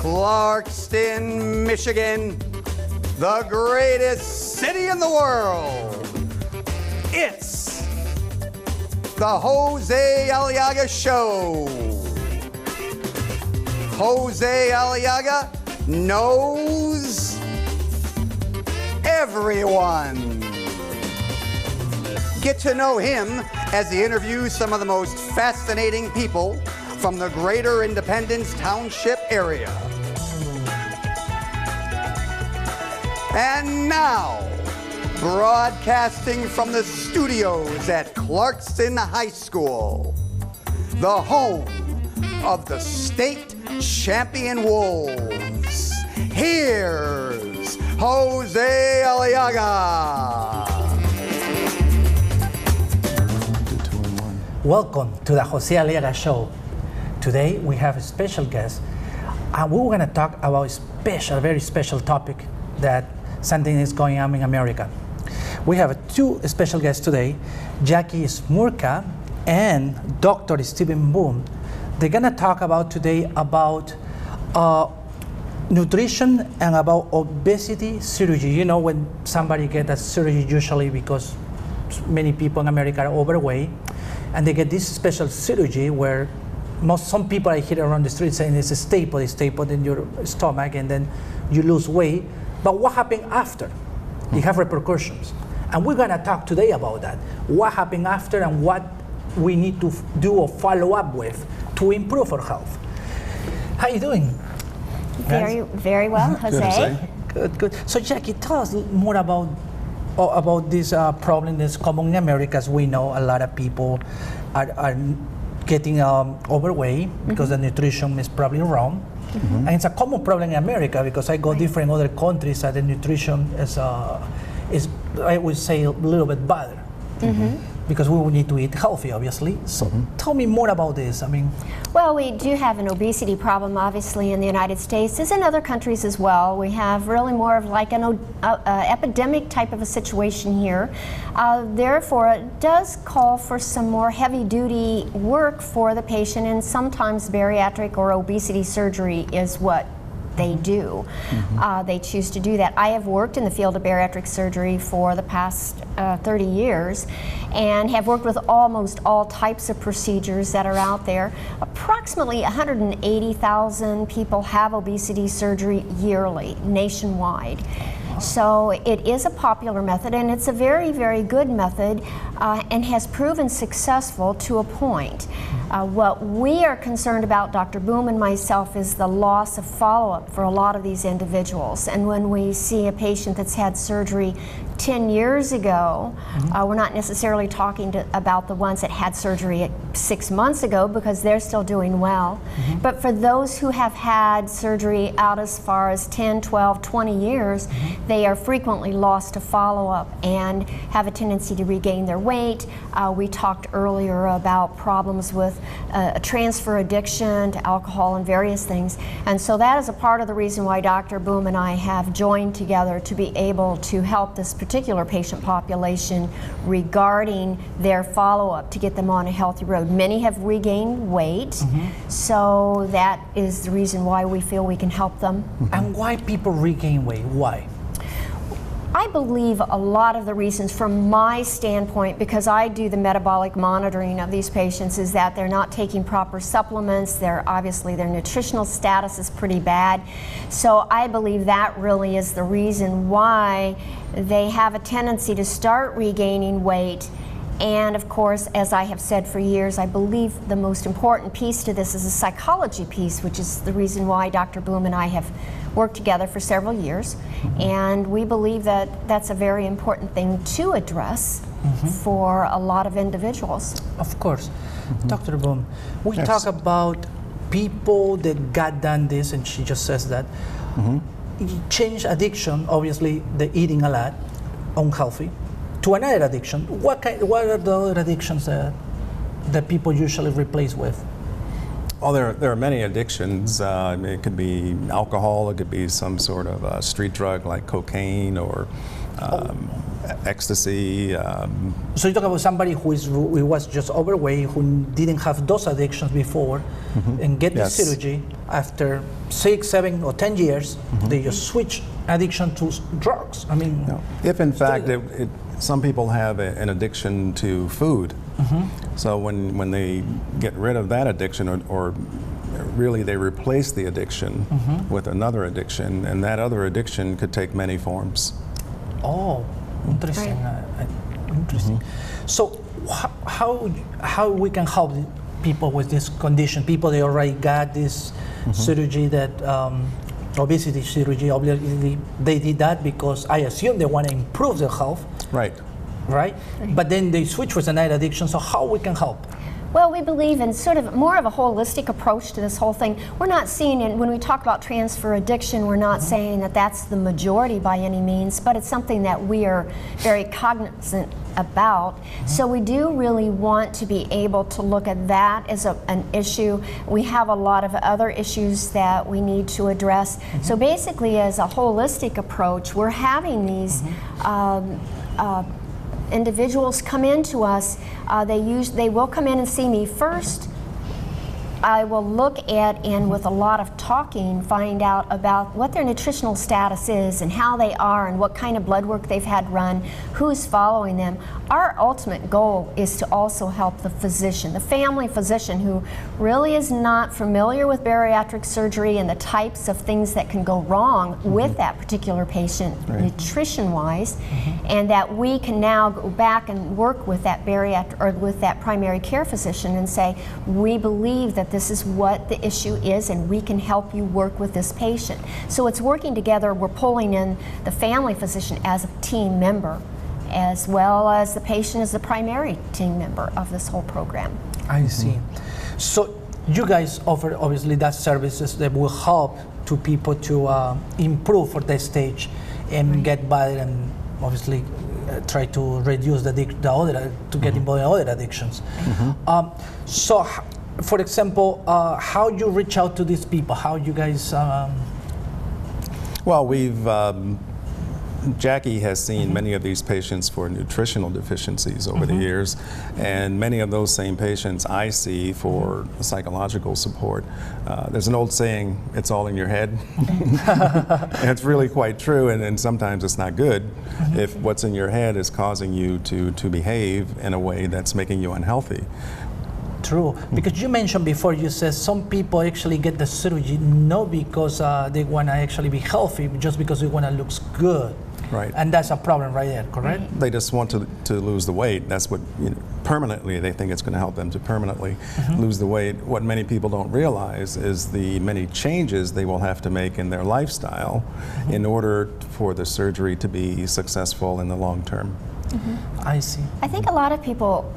Clarkston, Michigan, the greatest city in the world. It's the Jose Aliaga Show. Jose Aliaga knows everyone. Get to know him as he interviews some of the most fascinating people from the greater Independence Township area. And now, broadcasting from the studios at Clarkston High School, the home of the state champion Wolves, here's Jose Aliaga. Welcome to the Jose Aliaga Show. Today we have a special guest, and we're going to talk about a very special topic that something is going on in America. We have two special guests today, Jackie Smiertka and Dr. Stephen Boom. They're going to talk today about nutrition and about obesity surgery. You know, when somebody gets a surgery, usually because many people in America are overweight, and they get this special surgery where some people I hear around the street saying it's a staple in your stomach and then you lose weight. But what happened after? You have repercussions. And we're gonna talk today about that. What happened after and what we need to do or follow up with to improve our health. How you doing? Very well, Jose. Good. So Jackie, tell us more about this problem that's common in America. As we know, a lot of people are getting overweight because the nutrition is probably wrong. And it's a common problem in America because I go different other countries that the nutrition is I would say a little bit better. Because we will need to eat healthy, obviously. So tell me more about this. Well, we do have an obesity problem, obviously, in the United States, as in other countries as well. We have really more of like an epidemic type of a situation here. Therefore, it does call for some more heavy-duty work for the patient, and sometimes bariatric or obesity surgery is what they do. They choose to do that. I have worked in the field of bariatric surgery for the past 30 years and have worked with almost all types of procedures that are out there. Approximately 180,000 people have obesity surgery yearly, nationwide. So it is a popular method, and it's a very, very good method and has proven successful to a point. What we are concerned about, Dr. Boom and myself, is the loss of follow-up for a lot of these individuals. And when we see a patient that's had surgery 10 years ago, we're not necessarily talking about the ones that had surgery 6 months ago because they're still doing well. But for those who have had surgery out as far as 10, 12, 20 years, they are frequently lost to follow-up and have a tendency to regain their weight. We talked earlier about problems with transfer addiction to alcohol and various things. And so that is a part of the reason why Dr. Boom and I have joined together to be able to help this particular patient population regarding their follow-up to get them on a healthy road. Many have regained weight, so that is the reason why we feel we can help them. And why people regain weight? Why? I believe a lot of the reasons from my standpoint, because I do the metabolic monitoring of these patients, is that they're not taking proper supplements. Obviously their nutritional status is pretty bad. So I believe that really is the reason why they have a tendency to start regaining weight. And of course, as I have said for years, I believe the most important piece to this is a psychology piece, which is the reason why Dr. Boom and I have worked together for several years. And we believe that that's a very important thing to address for a lot of individuals. Of course. Dr. Boom, we talk about people that got done this, and she just says that. Change addiction, obviously, the eating a lot, unhealthy, to another addiction. What are the other addictions that people usually replace with? Well, there are many addictions. It could be alcohol, it could be some sort of street drug like cocaine or ecstasy. So you talk about somebody who was just overweight, who didn't have those addictions before, and get the surgery. After 6, 7, or 10 years, they just switch addiction to drugs. I mean, if in fact some people have an addiction to food, so when they get rid of that addiction, or really they replace the addiction with another addiction, and that other addiction could take many forms. Oh, interesting. Interesting. So how we can help people with this condition? People they already got this surgery, that obesity surgery. Obviously, they did that because I assume they want to improve their health. Right. But then they switch with another addiction. So how we can help? Well, we believe in sort of more of a holistic approach to this whole thing. We're not seeing it, when we talk about transfer addiction, we're not saying that that's the majority by any means, but it's something that we are very cognizant about. So we do really want to be able to look at that as an issue. We have a lot of other issues that we need to address. So basically, as a holistic approach, we're having these individuals come into us. They will come in and see me first. I will look at, and with a lot of talking, find out about what their nutritional status is and how they are and what kind of blood work they've had run, who's following them. Our ultimate goal is to also help the physician, the family physician, who really is not familiar with bariatric surgery and the types of things that can go wrong with that particular patient, nutrition-wise, and that we can now go back and work with that bariatric or with that primary care physician and say, we believe that this is what the issue is, and we can help you work with this patient. So it's working together. We're pulling in the family physician as a team member, as well as the patient as the primary team member of this whole program. I see. So you guys offer obviously that services that will help to people to improve for that stage and get better, and obviously try to reduce the other, to get involved in other addictions. So, for example, how you reach out to these people? How you guys? Well, Jackie has seen many of these patients for nutritional deficiencies over the years, and many of those same patients I see for psychological support. There's an old saying, it's all in your head. And it's really quite true, and sometimes it's not good if what's in your head is causing you to behave in a way that's making you unhealthy. True, because you mentioned before, you said some people actually get the surgery not because they want to actually be healthy, but just because they want to look good. Right. And that's a problem right there, correct? They just want to lose the weight. That's what, permanently, they think it's going to help them to permanently lose the weight. What many people don't realize is the many changes they will have to make in their lifestyle in order for the surgery to be successful in the long term. I see. I think a lot of people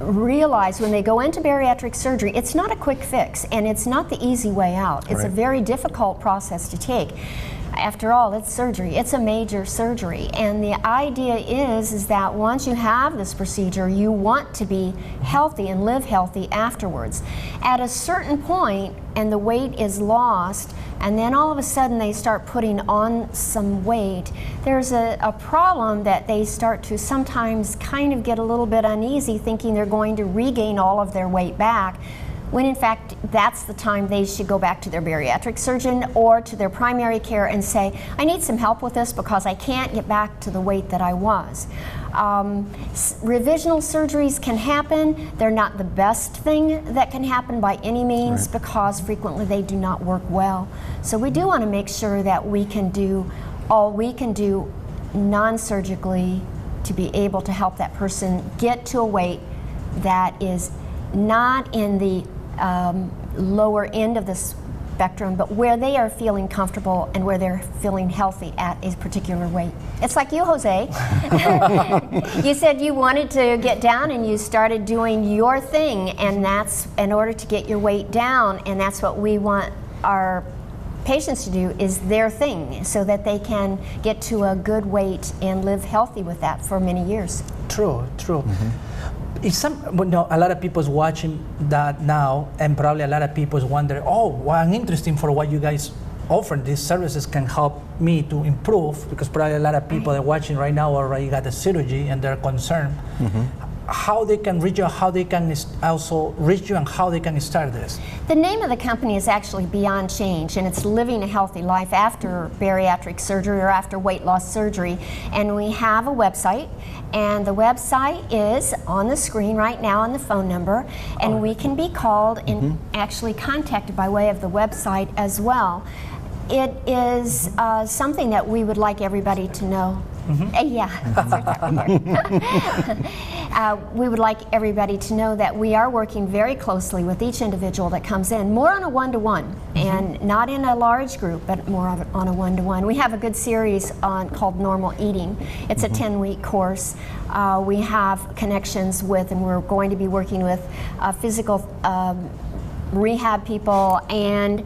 realize when they go into bariatric surgery, it's not a quick fix, and it's not the easy way out. It's a very difficult process to take. After all, it's surgery. It's a major surgery, and the idea is that once you have this procedure, you want to be healthy and live healthy afterwards. At a certain point, and the weight is lost, and then all of a sudden they start putting on some weight, there's a problem that they start to sometimes kind of get a little bit uneasy, thinking they're going to regain all of their weight back, when in fact that's the time they should go back to their bariatric surgeon or to their primary care and say, I need some help with this because I can't get back to the weight that I was. Revisional surgeries can happen. They're not the best thing that can happen by any means because frequently they do not work well. So we do want to make sure that we can do all we can do non-surgically to be able to help that person get to a weight that is not in the lower end of the spectrum, but where they are feeling comfortable and where they're feeling healthy at a particular weight. It's like you, Jose. You said you wanted to get down and you started doing your thing, and that's in order to get your weight down, and that's what we want our patients to do, is their thing, so that they can get to a good weight and live healthy with that for many years. True, true. A lot of people's watching that now, and probably a lot of people's wonder, oh, well, I'm interested for what you guys offering these services can help me to improve, because probably a lot of people that are watching right now already got the surgery and they're concerned. How they can reach you, how they can also reach you, and how they can start this? The name of the company is actually Beyond Change, and it's living a healthy life after bariatric surgery or after weight loss surgery. And we have a website, and the website is on the screen right now on the phone number, and we can be called and actually contacted by way of the website as well. It is something that we would like everybody to know. We would like everybody to know that we are working very closely with each individual that comes in, more on a one-to-one, and not in a large group, but more on a one-to-one. We have a good series called Normal Eating. It's a 10-week course. We have connections with, and we're going to be working with physical rehab people and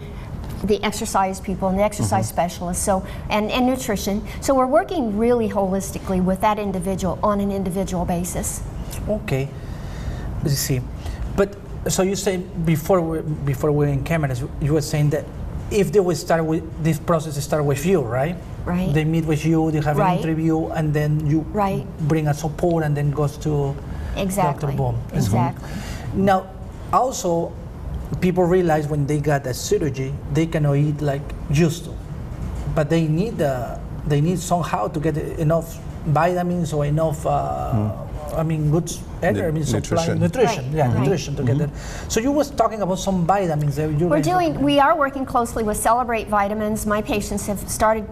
the exercise people and the exercise specialists, and nutrition. So we're working really holistically with that individual on an individual basis. Okay, let's see. But so you say before we're in cameras, you were saying that if they will start with this process, start with you, right? Right. They meet with you, they have an interview, and then you bring a support, and then goes to Dr. Boom. Exactly. Now, also, people realize when they got that surgery, they cannot eat like used to, but they need somehow to get enough vitamins or enough good nutrition. Nutrition to get that. So you was talking about some vitamins that we are working closely with Celebrate Vitamins. My patients have started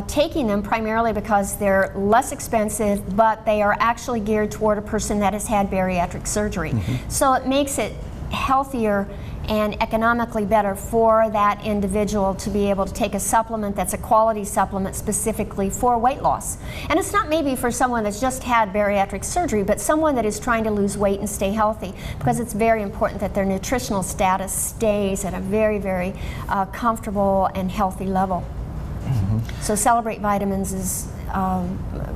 taking them primarily because they're less expensive, but they are actually geared toward a person that has had bariatric surgery. So it makes it healthier and economically better for that individual to be able to take a supplement that's a quality supplement specifically for weight loss. And it's not maybe for someone that's just had bariatric surgery, but someone that is trying to lose weight and stay healthy, because it's very important that their nutritional status stays at a very, very comfortable and healthy level. So Celebrate Vitamins is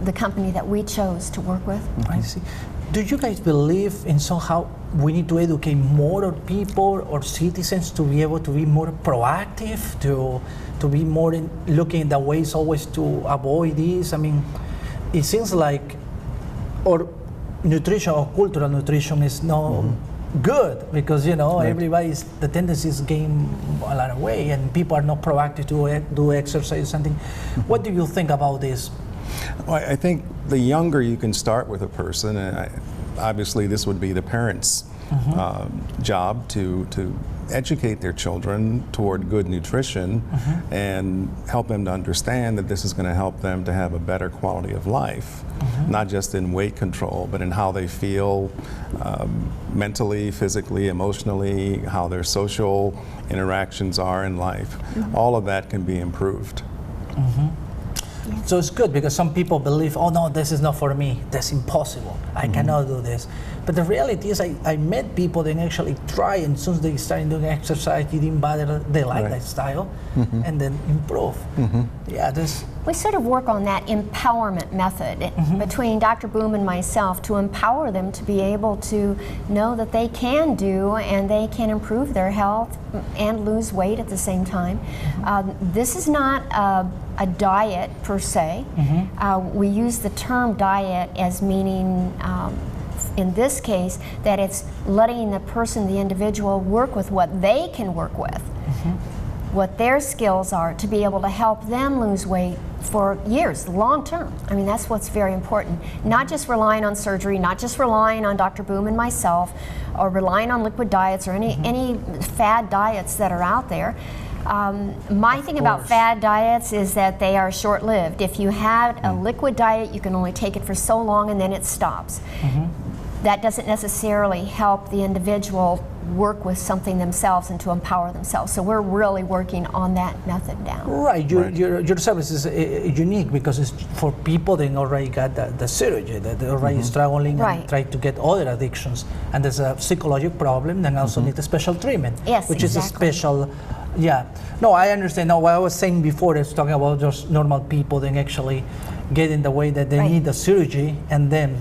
the company that we chose to work with. I see. Do you guys believe in somehow we need to educate more people or citizens to be able to be more proactive, to be more looking at the ways always to avoid this? I mean, it seems like our nutrition or cultural nutrition is not good, because everybody's, the tendency is gain a lot of weight and people are not proactive to do exercise or something. What do you think about this? Well, I think the younger you can start with a person, and obviously this would be the parents' job to educate their children toward good nutrition and help them to understand that this is going to help them to have a better quality of life, not just in weight control, but in how they feel mentally, physically, emotionally, how their social interactions are in life. All of that can be improved. So it's good, because some people believe, oh no, this is not for me, that's impossible, I cannot do this. But the reality is I met people that actually try, and soon as they started doing exercise, eating better, they like that style, and then improve. We sort of work on that empowerment method between Dr. Boom and myself to empower them to be able to know that they can do and they can improve their health and lose weight at the same time. This is not a diet per se. We use the term diet as meaning, in this case, that it's letting the person, the individual, work with what they can work with, what their skills are, to be able to help them lose weight for years, long term. I mean, that's what's very important. Not just relying on surgery, not just relying on Dr. Boom and myself, or relying on liquid diets or any fad diets that are out there. My thing about fad diets is that they are short-lived. If you had a liquid diet, you can only take it for so long and then it stops. That doesn't necessarily help the individual work with something themselves and to empower themselves. So we're really working on that method now. Right. Your service is unique because it's for people that already got the surgery, that they're already struggling and try to get other addictions. And there's a psychological problem and also need a special treatment. Yes, which is a special. No, I understand. No, what I was saying before is talking about just normal people that actually get in the way that they need the surgery, and then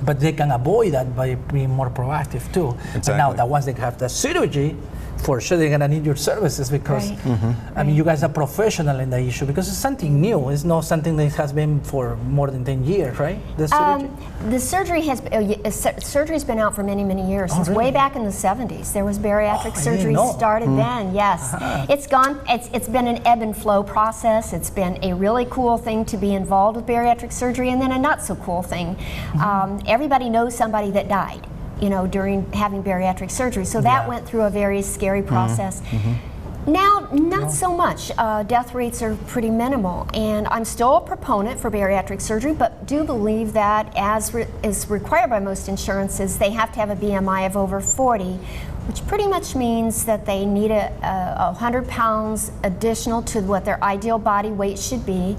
But they can avoid that by being more proactive too. Exactly. And now that once they have the surgery, for sure they're gonna need your services because Right. I mean you guys are professional in the issue because it's something new. It's not something that has been for more than 10 years, right? The surgery. The surgery's been out for many, many years. Oh, Since really? way back in the 70s, there was bariatric I didn't surgery know. started then. Yes, it's been an ebb and flow process. It's been a really cool thing to be involved with bariatric surgery, and then a not so cool thing. Everybody knows somebody that died, during having bariatric surgery. So that went through a very scary process. Now, not so much. Death rates are pretty minimal, and I'm still a proponent for bariatric surgery, but do believe that, as is required by most insurances, they have to have a BMI of over 40, which pretty much means that they need 100 pounds additional to what their ideal body weight should be,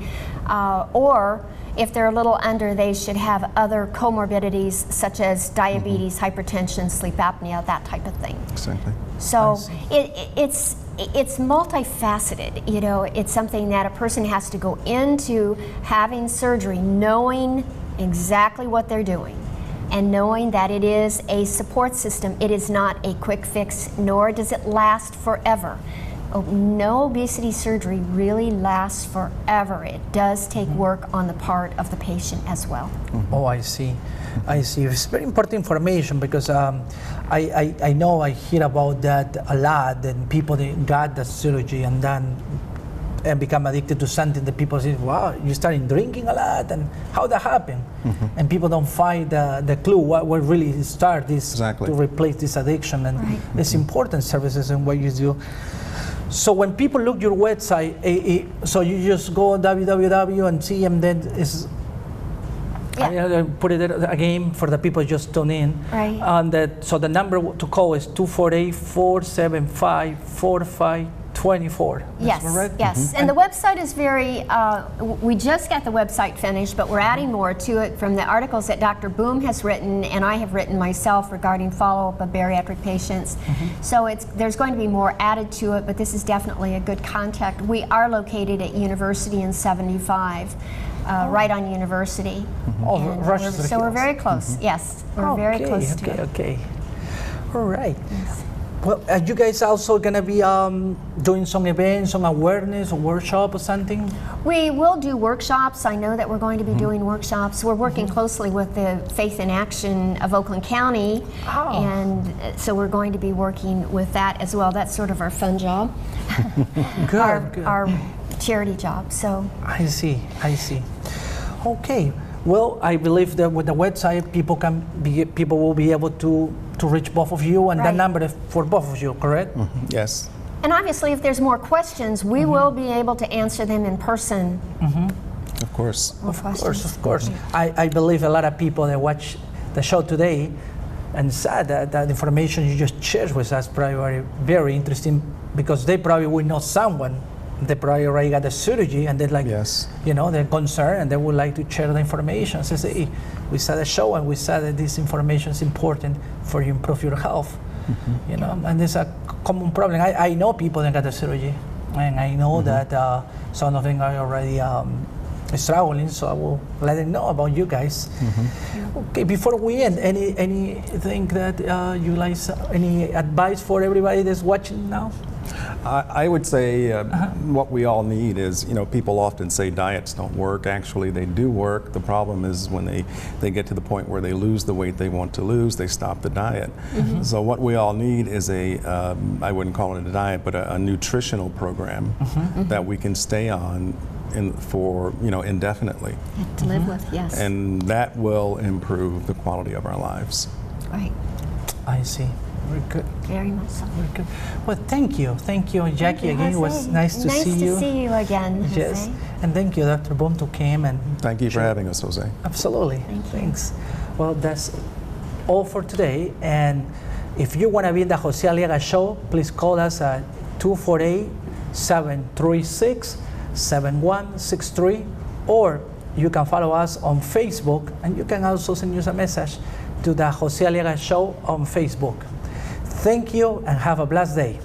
or if they're a little under, they should have other comorbidities such as diabetes, hypertension, sleep apnea, that type of thing. Exactly. So it's multifaceted. It's something that a person has to go into having surgery knowing exactly what they're doing and knowing that it is a support system. It is not a quick fix, nor does it last forever. No obesity surgery really lasts forever. It does take work on the part of the patient as well. Oh, I see. It's very important information because I know I hear about that a lot, and people that got the surgery and then become addicted to something that people say, wow, you started drinking a lot, and how that happened? And people don't find the clue what really start this Exactly. to replace this addiction, and Right. it's important services and what you do. So when people look your website, so you just go www and see, and then it's I put it there again for the people just tune in. Right. And so the number to call is 248-475-4524. Yes, That's correct? yes. And the website is very, we just got the website finished, but we're adding more to it from the articles that Dr. Boom has written and I have written myself regarding follow-up of bariatric patients. So there's going to be more added to it, but this is definitely a good contact. We are located at University in 75, right on University. Oh, And Rochester so we're Hills. very close, yes. We're very close to it. Okay. All right. Well, are you guys also going to be doing some events, some awareness, or workshop or something? We will do workshops. I know that we're going to be doing workshops. We're working closely with the Faith in Action of Oakland County, and so we're going to be working with that as well. That's sort of our fun job, Good. our charity job. So I see. Okay. Well, I believe that with the website, people will be able to reach both of you, and that Right. number is for both of you, correct? Yes. and obviously, if there's more questions, we will be able to answer them in person. Of course. More questions. Of course. I believe a lot of people that watch the show today and said that information you just shared with us probably very interesting because they probably will know someone. They probably already got the surgery and they're like, Yes. they're concerned and they would like to share the information. So say, hey, we saw the show and we saw that this information is important for you improve your health. And it's a common problem. I know people that got the surgery, and I know that some of them are already struggling. So I will let them know about you guys. Okay, before we end, anything that you like, any advice for everybody that's watching now? I would say what we all need is, people often say diets don't work. Actually, they do work. The problem is when they get to the point where they lose the weight they want to lose, they stop the diet. So what we all need is I wouldn't call it a diet, but a nutritional program that we can stay on for indefinitely. To live with, yes. And that will improve the quality of our lives. Right. I see. Very good. Very much so. Very good. Well, thank you, Jackie. Again, it was nice to see you. Nice to see you again, Jose. Yes, and thank you, Dr. Boom, to came and Thank you for having us, Jose. absolutely. Thanks. Well, that's all for today. And if you want to be in the Jose Aliaga show, please call us at 248-736-7163, or you can follow us on Facebook, and you can also send us a message to the Jose Aliaga show on Facebook. Thank you and have a blessed day.